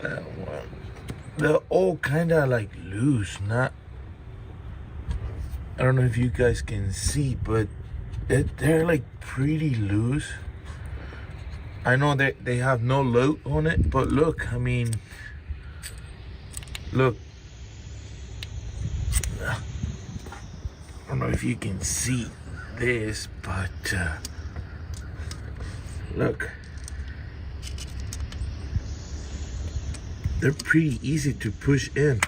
That one. They're all kind of like loose, not. I don't know if you guys can see, but they're like pretty loose. I know that they have no load on it, but look, I mean, look. I don't know if you can see this, but look. They're pretty easy to push in.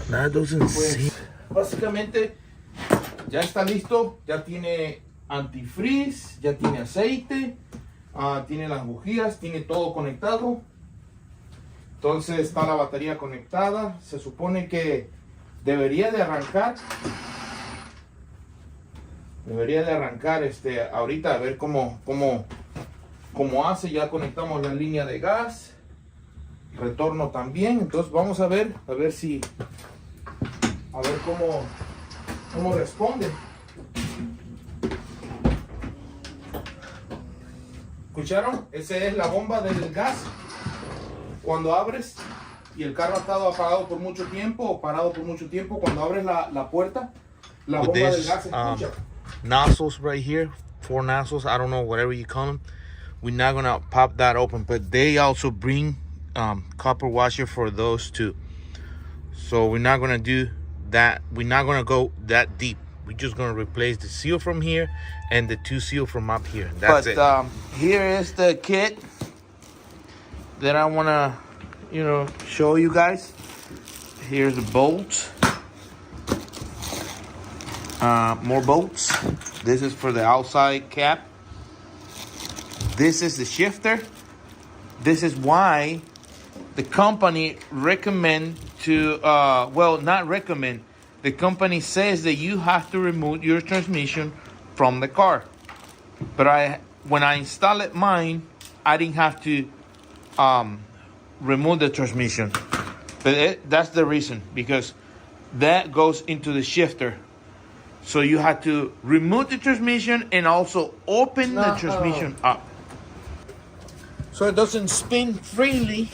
That doesn't seem. Básicamente, ya está listo, ya tiene antifreeze, ya tiene aceite, tiene las bujías, tiene todo conectado. Entonces está la batería conectada. Se supone que debería de arrancar. Ahorita a ver cómo hace. Ya conectamos la línea de gas. Retorno también. Entonces vamos a ver si. A ver cómo responde. ¿Escucharon? Esa es la bomba del gas. Cuando abres y el carro ha estado apagado por mucho tiempo o parado por mucho tiempo, cuando abres la puerta, la bomba del gas se escucha. Nozzles right here, 4 nozzles, I don't know, whatever you call them. We're not gonna pop that open, but they also bring copper washer for those too. So we're not gonna do that. We're not gonna go that deep. We're just gonna replace the seal from here and the 2 seal from up here. That's it. Here is the kit that I wanna, show you guys. Here's the bolts. More bolts. This is for the outside cap. This is the shifter. This is why the company recommend to, not recommend. The company says that you have to remove your transmission from the car. But when I installed mine, I didn't have to remove the transmission. But that's the reason, because that goes into the shifter. So you have to remove the transmission and also open the transmission up. So it doesn't spin freely.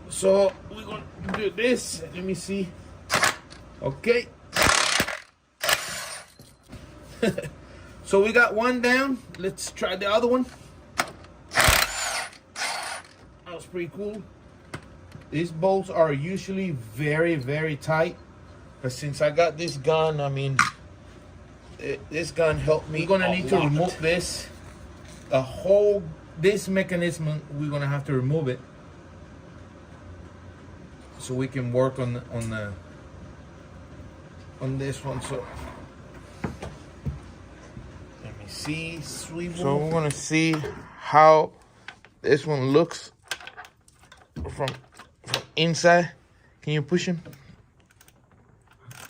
So we're going to do this. Let me see. Okay. So we got one down. Let's try the other one. That was pretty cool. These bolts are usually very, very tight. But since I got this gun, I mean, this gun helped me. We're gonna need to remove this. This mechanism, we're gonna have to remove it. So we can work on this one. So let me see, swivel. So we're gonna see how this one looks from inside. Can you push him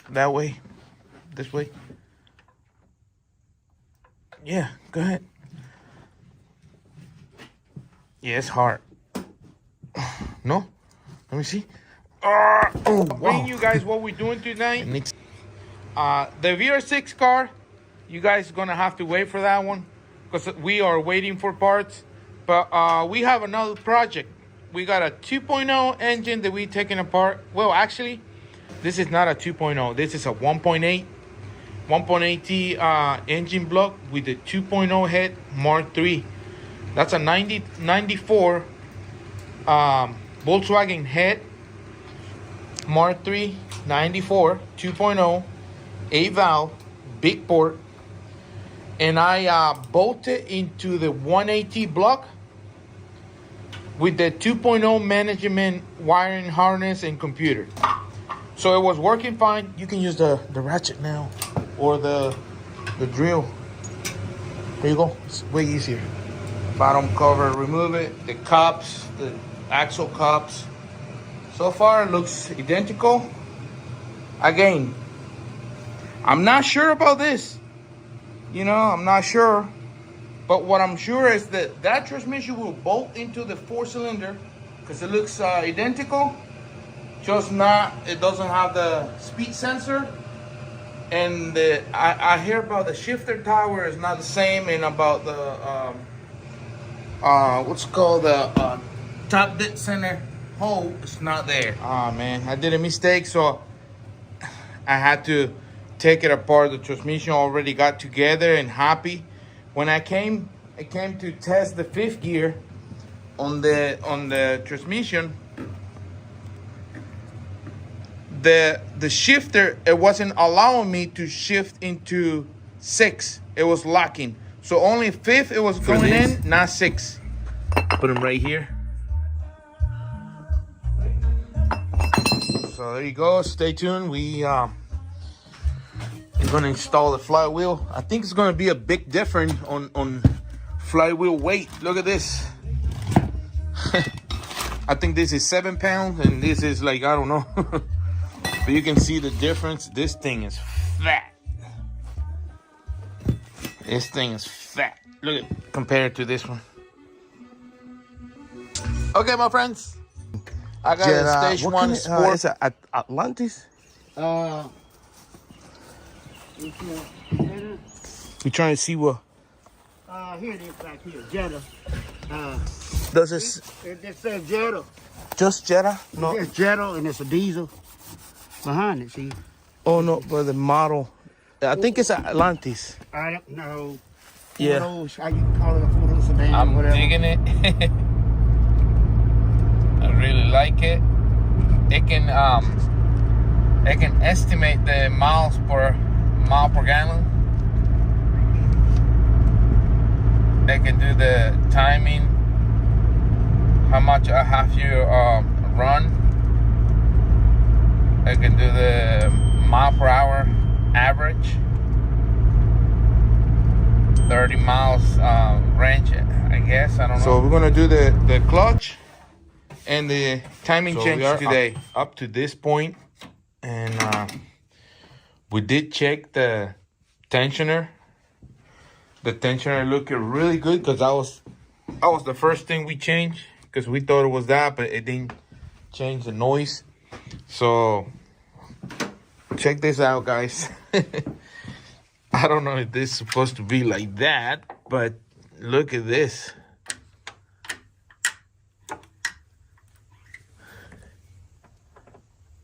that way, this way? Yeah, go ahead. Yeah, it's hard. No, let me see. I'll bring you guys what we're doing tonight. The VR6 car, you guys gonna have to wait for that one because we are waiting for parts. But we have another project. We got a 2.0 engine that we taking apart. Well, actually, this is not a 2.0. This is a 1.8T engine block with the 2.0 head Mark III. That's a 94 Volkswagen head Mark III 94 2.0, 8 valve, big port, and I bolted into the 180 block with the 2.0 management wiring harness and computer. So it was working fine. You can use the ratchet now or the drill. There you go. It's way easier. Bottom cover, remove it. The cups, the axle cups. So far it looks identical. Again, I'm not sure about this. I'm not sure. But what I'm sure is that transmission will bolt into the 4-cylinder because it looks identical. Just it doesn't have the speed sensor. And I hear about the shifter tower is not the same, and about what's called the top dead center hole is not there. Ah man, I did a mistake, so I had to take it apart. The transmission already got together and happy. When I came to test the fifth gear on the transmission. The shifter, it wasn't allowing me to shift into 6. It was locking. So only 5th it was going in, not 6. Put them right here. So there you go. Stay tuned. We're gonna install the flywheel. I think it's gonna be a big difference on flywheel weight. Look at this. I think this is 7 pounds and this is like, I don't know. But you can see the difference. This thing is fat. This thing is fat. Look at compared to this one. Okay, my friends. I got a stage 1 sport. It's Atlantis. We're trying to see what. Here it is back here, Jetta. Does this? It just says Jetta. Just Jetta? No. It's Jetta and it's a diesel behind it, see? Oh no, but the model. I think it's Atlantis. I don't know. Yeah. Those, how you call it, a four-door sedan, I'm whatever. digging it. I really like it. It can estimate the mile per gallon. They can do the timing, how much a half you run. They can do the mile per hour average, 30 miles range, I guess. I don't know. So we're gonna do the clutch and the timing change today up to this point, and we did check the tensioner. The tensioner looked really good because that was the first thing we changed, because we thought it was that, but it didn't change the noise. So check this out, guys. I don't know if this is supposed to be like that, but look at this.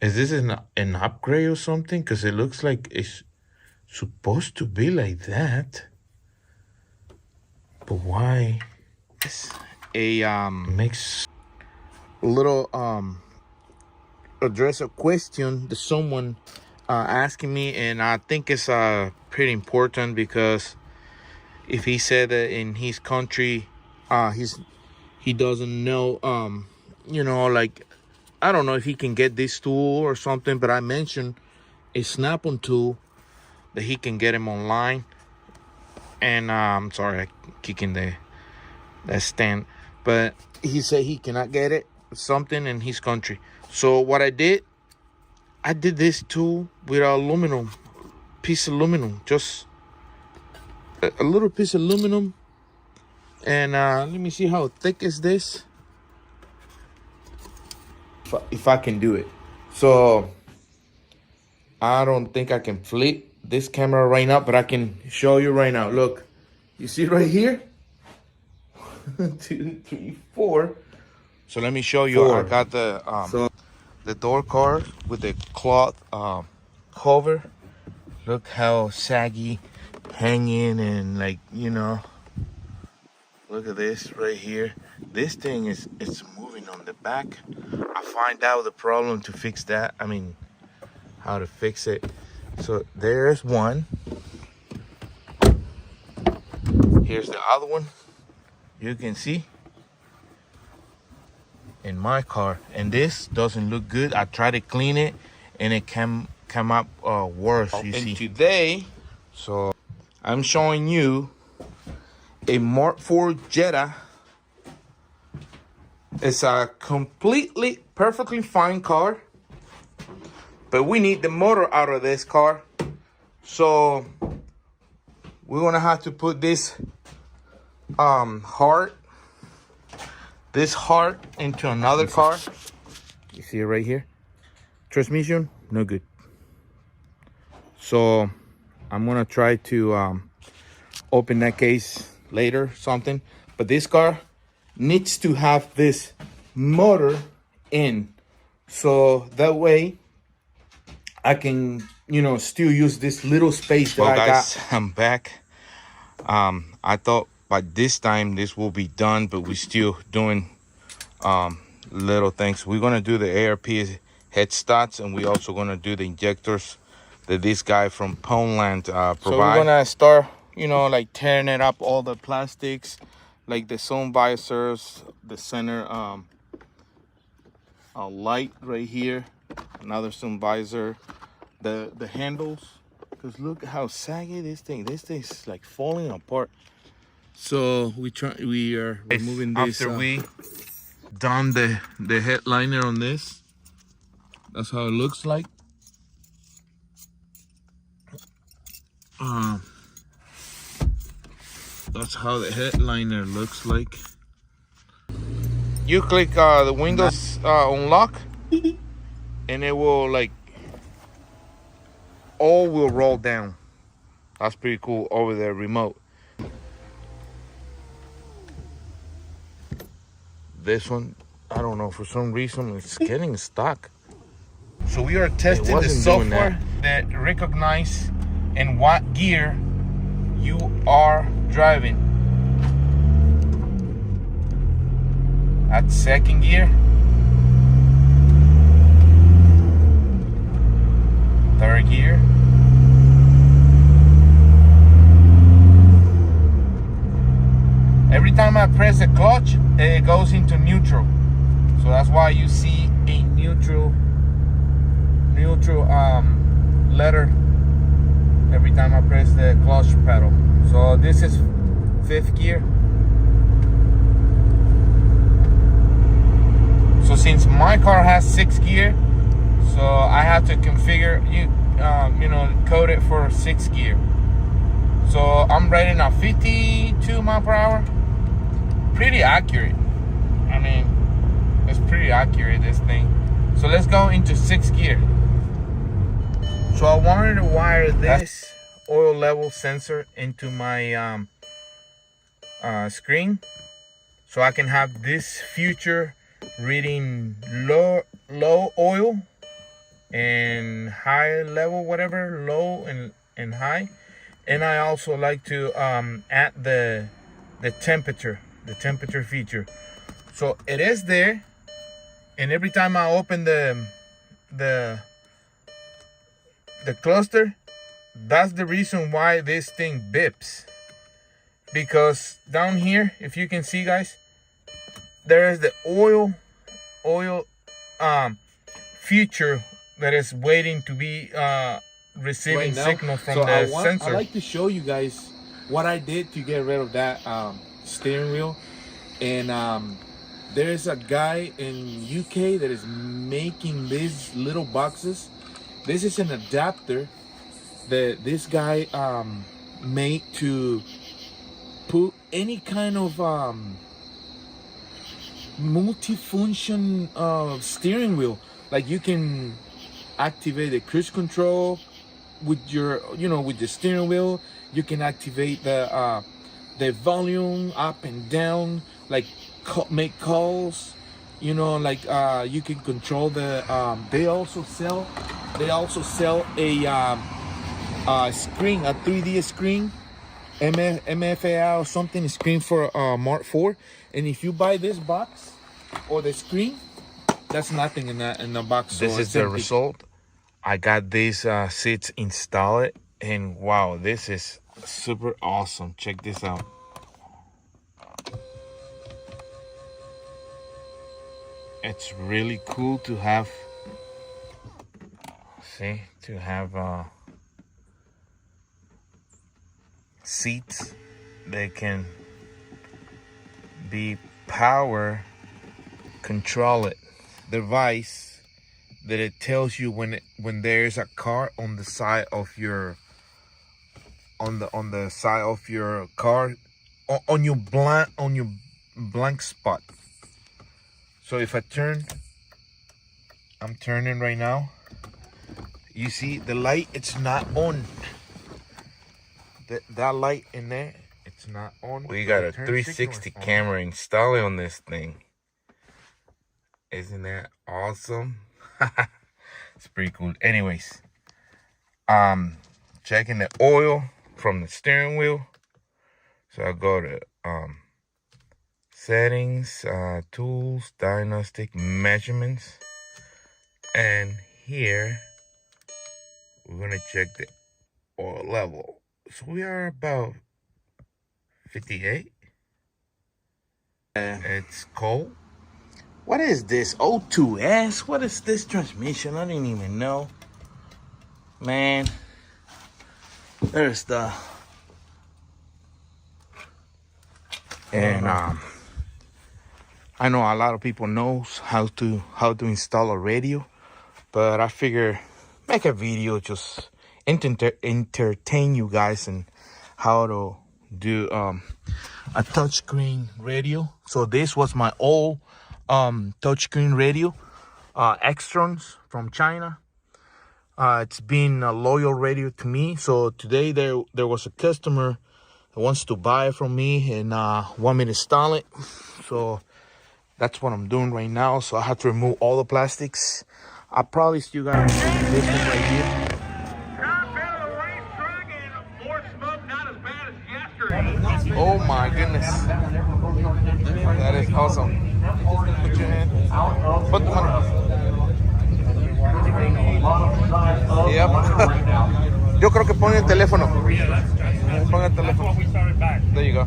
Is this an upgrade or something? Because it looks like it's supposed to be like that. But why? It's a makes a little address a question that someone asking me, and I think it's pretty important, because if he said that in his country he doesn't know, you know, like, I don't know if he can get this tool or something, but I mentioned a snap-on tool that he can get him online. And I'm sorry, I'm kicking that stand, but he said he cannot get it, something in his country. So what I did this tool with aluminum, piece of aluminum, just a little piece of aluminum. And let me see how thick is this, if I can do it. So I don't think I can flip this camera right now, but I can show you right now. Look, you see right here? 1, 2, 3, 4. So let me show you. I got the door card with the cloth cover. Look how saggy, hanging, and like, you know. Look at this right here. This thing it's moving on the back. I find out the problem to fix that. I mean, how to fix it. So there's one. Here's the other one. You can see in my car, and this doesn't look good. I tried to clean it and it come up worse. You see today. So I'm showing you a Mark IV Jetta. It's a completely perfectly fine car, but we need the motor out of this car. So we're gonna have to put this heart into another car. You see it right here. Transmission, no good. So I'm gonna try to open that case later, something. But this car needs to have this motor in, so that way I can, you know, still use this little space that Well, I guys, got. I'm back. I thought by this time this will be done, but we're still doing little things. We're gonna do the ARP head starts, and we're also gonna do the injectors that this guy from Poundland provide. So we're gonna start, you know, like tearing it up, all the plastics, like the sun visors, the center light right here, another sun visor, the handles, because look how saggy this thing's like falling apart. So we are removing this After we done the headliner on this. That's how it looks like. That's how the headliner looks like. You click the Windows unlock, and it will like all will roll down. That's pretty cool over the remote. This one, I don't know, for some reason it's getting stuck. So we are testing the software that recognize in what gear you are driving. At second gear, third gear, every time I press the clutch, it goes into neutral. So that's why you see a neutral letter every time I press the clutch pedal. So this is fifth gear. So since my car has 6 gear, so I have to configure you know, code it for 6 gear. So I'm rating at 52 mile per hour. Pretty accurate. I mean, it's pretty accurate, this thing. So let's go into 6 gear. So I wanted to wire this oil level sensor into my screen, so I can have this future reading low oil and high level, whatever, low and high. And I also like to add the temperature feature. So it is there, and every time I open the cluster, that's the reason why this thing bips. Because down here, if you can see, guys, there is the oil feature that is waiting to be receiving signal from the sensor. I like to show you guys what I did to get rid of that steering wheel. And there is a guy in UK that is making these little boxes. This is an adapter that this guy made to put any kind of multi-function steering wheel. Like you can activate the cruise control with your, you know, with the steering wheel. You can activate the volume up and down, like make calls, you know, like you can control the they also sell a screen, a 3D screen, MFA or something, screen for Mark IV. And if you buy this box or the screen, that's nothing in the box. This is the result. I got these seats installed, and wow, this is super awesome. Check this out. It's really cool to have, seats that can be power controlled device that it tells you when there's a car on the side of your on the side of your car on your blank spot. So if I turn, I'm turning right now, you see the light, it's not on. That light in there, it's not on. We got The a turn 360 signal is on. camera installed on this thing. Isn't that awesome? It's pretty cool. Anyways, checking the oil from the steering wheel. So I go to settings, tools, diagnostic measurements, and here we're gonna check the oil level. So we are about 58. It's cold. What is this? O2S? What is this transmission? I didn't even know. Man, there's the... And I know a lot of people knows how to install a radio, but I figure make a video just entertain you guys and how to do a touchscreen radio. So this was my old touchscreen radio, Extrons from China. It's been a loyal radio to me. So today there was a customer that wants to buy it from me and want me to install it. So that's what I'm doing right now. So I have to remove all the plastics. I probably still gotta remove this one right here. Oh my goodness. That is awesome. Put your hand. Put the money. Yep. Yo creo que pon el teléfono. Pon el teléfono. There you go.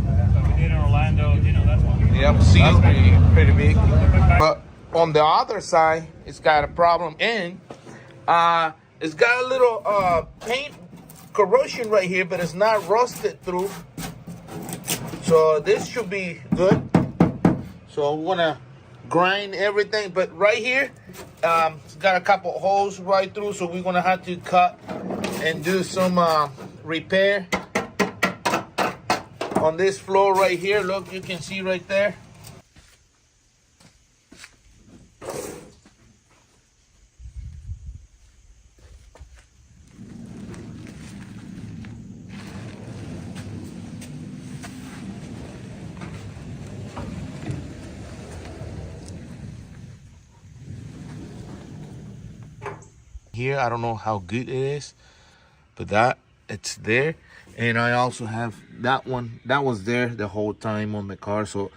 Yep, seal's pretty big. But on the other side, it's got a problem and it's got a little paint corrosion right here, but it's not rusted through. So this should be good. So I'm gonna grind everything, but right here, it's got a couple holes right through, so we're gonna have to cut and do some repair on this floor right here. Look, you can see right there. Here, I don't know how good it is, but that it's there. And I also have that one that was there the whole time on the car. So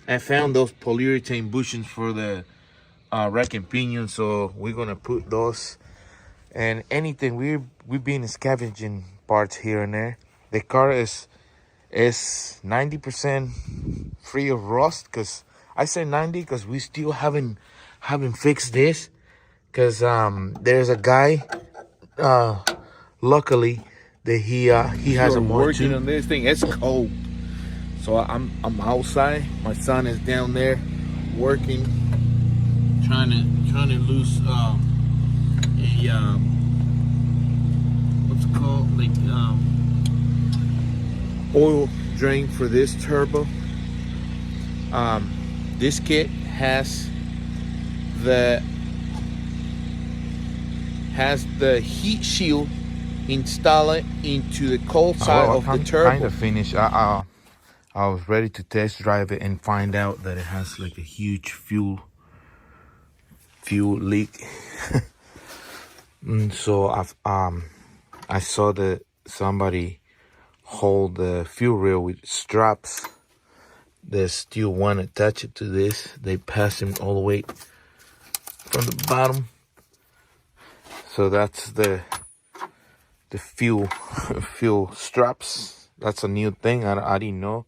I found those polyurethane bushings for the rack and pinion, so we're gonna put those. And anything, we've been scavenging parts here and there. The car is 90% free of rust, because I say 90 because we still haven't fixed this. Because there's a guy, luckily, that he has a working on this thing. It's cold, so I'm outside. My son is down there working, trying to loose a what's it called, like oil drain for this turbo. This kit has the heat shield installed into the cold side of the turbo. Kind of finished. I was ready to test drive it and find out that it has like a huge fuel leak. And so I saw that somebody hold the fuel rail with straps. They still want to attach it to this. They pass him all the way from the bottom. So that's the fuel straps. That's a new thing. I didn't know.